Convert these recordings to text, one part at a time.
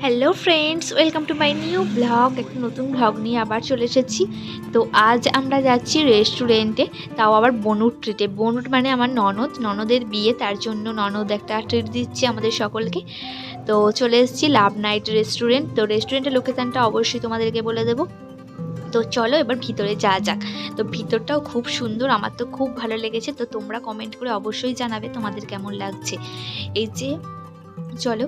Hello friends, welcome to my new blog. একটা নতুন blog নিয়ে আবার চলে এসেছি। তো আজ আমরা যাচ্ছি রেস্টুরেন্টে, তাও আবার বনুর ট্রিটে। বনুর মানে আমার ননদের বিয়ে, তার জন্য ননদ একটা ট্রিট দিচ্ছে আমাদের সকলকে। তো চলে এসেছি লাভ নাইট রেস্টুরেন্ট। তো রেস্টুরেন্টের লোকেশানটা অবশ্যই তোমাদেরকে বলে দেবো। তো চলো এবার ভিতরে যাক। তো ভিতরটাও খুব সুন্দর, আমার তো খুব ভালো লেগেছে। তো তোমরা কমেন্ট করে অবশ্যই জানাবে তোমাদের কেমন লাগছে। এই যে চলো।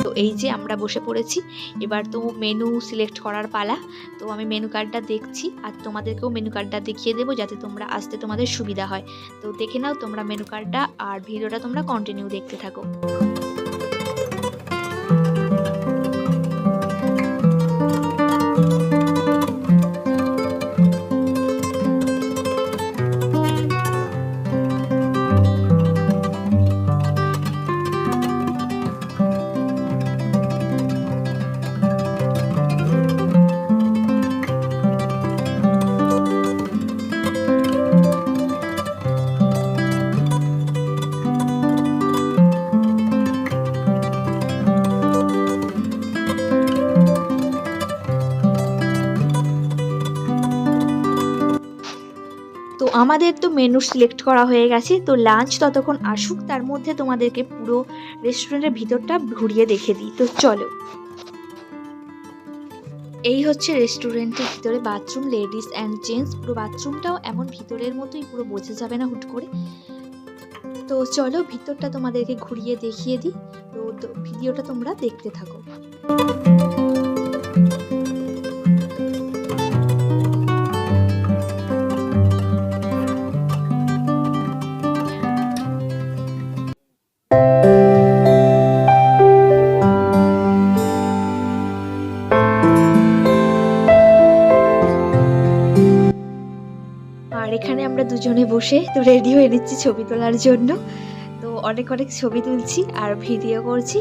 তো এই যে আমরা বসে পড়েছি, এবার তো মেনু সিলেক্ট করার পালা। তো আমি মেনু কার্ডটা দেখছি আর তোমাদেরকেও মেনু কার্ডটা দেখিয়ে দেবো যাতে তোমরা আসতে তোমাদের সুবিধা হয়। তো দেখে নাও তোমরা মেনু কার্ডটা, আর ভিডিওটা তোমরা কন্টিনিউ দেখতে থাকো। তো আমাদের তো মেনু সিলেক্ট করা হয়ে গেছে। তো লাঞ্চ ততক্ষণ আসুক, তার মধ্যে তোমাদেরকে পুরো রেস্টুরেন্টের ভিতরটা ঘুরিয়ে দেখে দিই। তো চলো। এই হচ্ছে রেস্টুরেন্টের ভিতরে বাথরুম, লেডিস অ্যান্ড জেন্টস। পুরো বাথরুমটাও এমন ভিতরের মতোই, পুরো বোঝা যাবে না হুট করে। তো চলো ভিতরটা তোমাদেরকে ঘুরিয়ে দেখিয়ে দিই। তো ভিডিওটা তোমরা দেখতে থাকো। আর এখানে আমরা দুজনে বসে তো রেডি হয়ে নিচ্ছি ছবি তোলার জন্য। তো অনেক ছবি তুলছি আর ভিডিও করছি,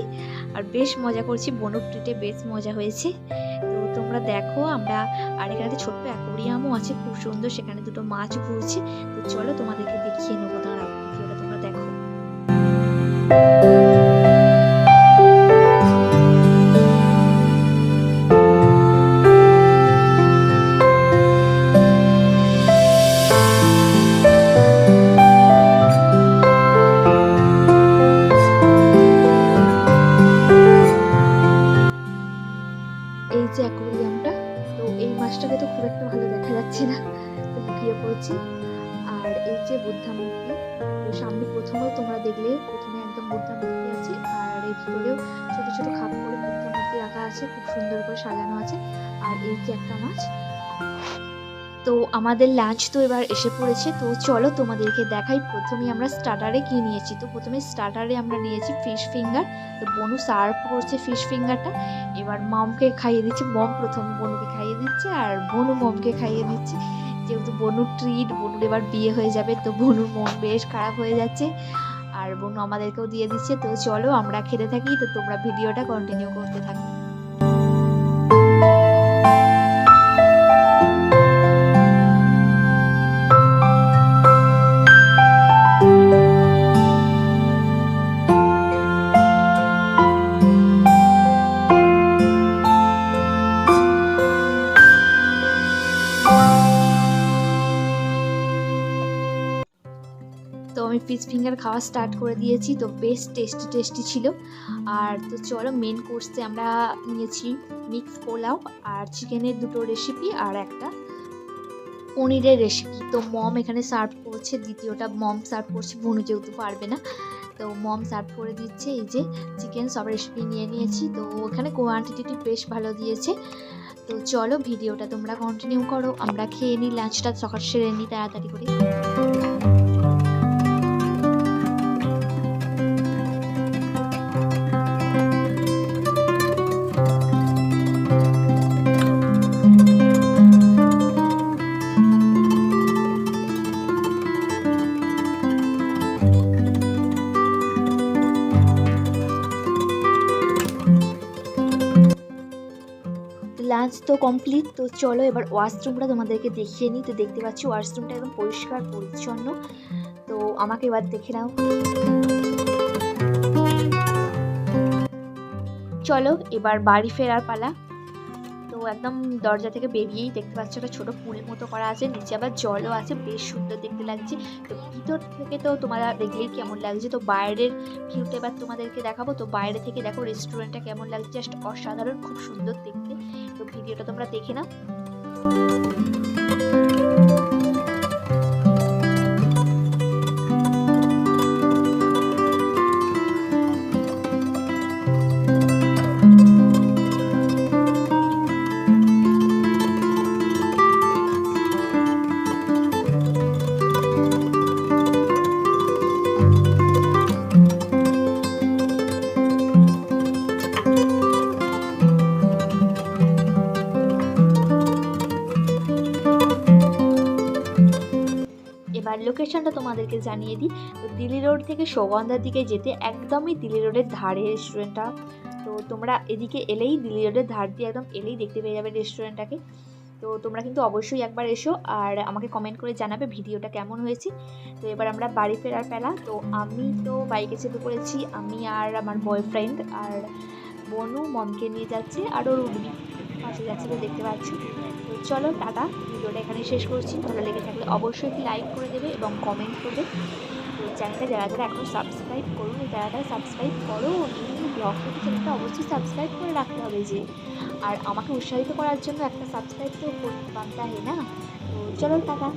আর বেশ মজা করছি। বনুর ট্রিটে বেশ মজা হয়েছে। তো তোমরা দেখো আমরা, আর এখানে একটা ছোট্ট অ্যাকোরিয়ামও আছে খুব সুন্দর, সেখানে দুটো মাছ ঘুরছে। তো চলো তোমাদেরকে দেখিয়ে নেবো, দাঁড়াও ভিডিওটা তোমরা দেখো। এই যে অ্যাকোরিয়ামটা, তো এই মাছটাকে তো খুব একটা ভালো দেখা যাচ্ছে না, তো লুকিয়ে পড়ছি। আর এই যে বুদ্ধা মূর্তি, তো সামনে প্রথমেও তোমরা দেখলে, প্রথমে একদম বুদ্ধা মূর্তি আছে, আর এই ভিতরেও ছোট ছোট খাপ করে বুদ্ধা মূর্তি রাখা আছে, খুব সুন্দর করে সাজানো আছে। আর এই যে একটা মাছ। তো আমাদের লাঞ্চ তো এবার এসে পড়েছে। তো চলো তোমাদেরকে দেখাই। প্রথমেই আমরা স্টার্টারে কি নিয়েছি। তো প্রথমে স্টার্টারে আমরা নিয়েছি ফিশ ফিঙ্গার। তো বনু সার্ভ করছে ফিশ ফিঙ্গারটা, এবার মমকে খাইয়ে দিচ্ছে। মম প্রথম বনুকে খাইয়ে দিচ্ছে, আর বনু মমকে খাইয়ে দিচ্ছে। যেহেতু বনুর ট্রিট, বনুর এবার বিয়ে হয়ে যাবে, তো বনুর মন বেশ খারাপ হয়ে যাচ্ছে, আর বনু আমাদেরকেও দিয়ে দিচ্ছে। তো চলো আমরা খেতে থাকি, তো তোমরা ভিডিওটা কন্টিনিউ করতে থাকো। তো আমি ফিশ ফিঙ্গার খাওয়া স্টার্ট করে দিয়েছি। তো বেশ টেস্টি ছিল। আর তো চলো মেন কোর্সে আমরা নিয়েছি মিক্স পোলাও, আর চিকেনের দুটো রেসিপি, আর একটা পনিরের রেসিপি। তো মম এখানে সার্ভ করছে, দ্বিতীয়টা মম সার্ভ করছে, বনু যেহেতু পারবে না, তো মম সার্ভ করে দিচ্ছে। এই যে চিকেন সব রেসিপি নিয়ে নিয়েছি। তো ওখানে কোয়ান্টিটি বেশ ভালো দিয়েছে। তো চলো ভিডিওটা তোমরা কন্টিনিউ করো, আমরা খেয়ে নিই, লাঞ্চটা সকাল সেরে নিই তাড়াতাড়ি করে। লাঞ্চ তো কমপ্লিট। তো চলো এবার ওয়াশরুমটা তোমাদেরকে দেখিয়ে নিই। তো দেখতে পাচ্ছি ওয়াশরুমটা একদম পরিষ্কার পরিচ্ছন্ন। তো আমাকে এবার দেখে নাও। চলো এবার বাড়ি ফেরার পালা। তো একদম দরজা থেকে বেরিয়েই দেখতে পাচ্ছ একটা ছোট পুল মতো করা আছে, নিচে আবার জলও আছে, বেশ সুন্দর দেখতে লাগছে। তো ভিতর থেকে তো তোমরা দেখলেই কেমন লাগছে। তো বাইরের ভিউটা এবার তোমাদেরকে দেখাবো। তো বাইরে থেকে দেখো রেস্টুরেন্টটা কেমন লাগছে, জাস্ট অসাধারণ, খুব সুন্দর দেখতে। তো ভিডিওটা তোমরা দেখে নাও। এবার লোকেশনটা তোমাদেরকে জানিয়ে দিই। তো দিল্লি রোড থেকে সৌগন্ধার দিকে যেতে একদমই দিল্লি রোডের ধারে রেস্টুরেন্টটা। তো তোমরা এদিকে এলেই, দিল্লি রোডের ধার দিয়ে একদম এলেই দেখতে পেয়ে যাবে রেস্টুরেন্টটাকে। তো তোমরা কিন্তু অবশ্যই একবার এসো আর আমাকে কমেন্ট করে জানাবে ভিডিওটা কেমন হয়েছে। তো এবার আমরা বাড়ি ফেরার পালা। তো আমি তো বাইকে চেপে পড়েছি, আমি আর আমার বয়ফ্রেন্ড, আর বনু মমকে নিয়ে যাচ্ছে, আরও রুবি পাশে যাচ্ছে, তো দেখতে পাচ্ছি। তো চলো টাটা, ভিডিওটা এখানে শেষ করছি। ভালো লেগে থাকলে অবশ্যই একটি লাইক করে দেবে এবং কমেন্ট করবে। তো চ্যানেলটা যারা যারা এখনও সাবস্ক্রাইব করুন, যারা যারা সাবস্ক্রাইব করো, এই ব্লগ থেকে চ্যানেলটা অবশ্যই সাবস্ক্রাইব করে রাখতে হবে যে। আর আমাকে উৎসাহিত করার জন্য একটা সাবস্ক্রাইব তো করতে পারতে হয় না। তো চলো টাটা।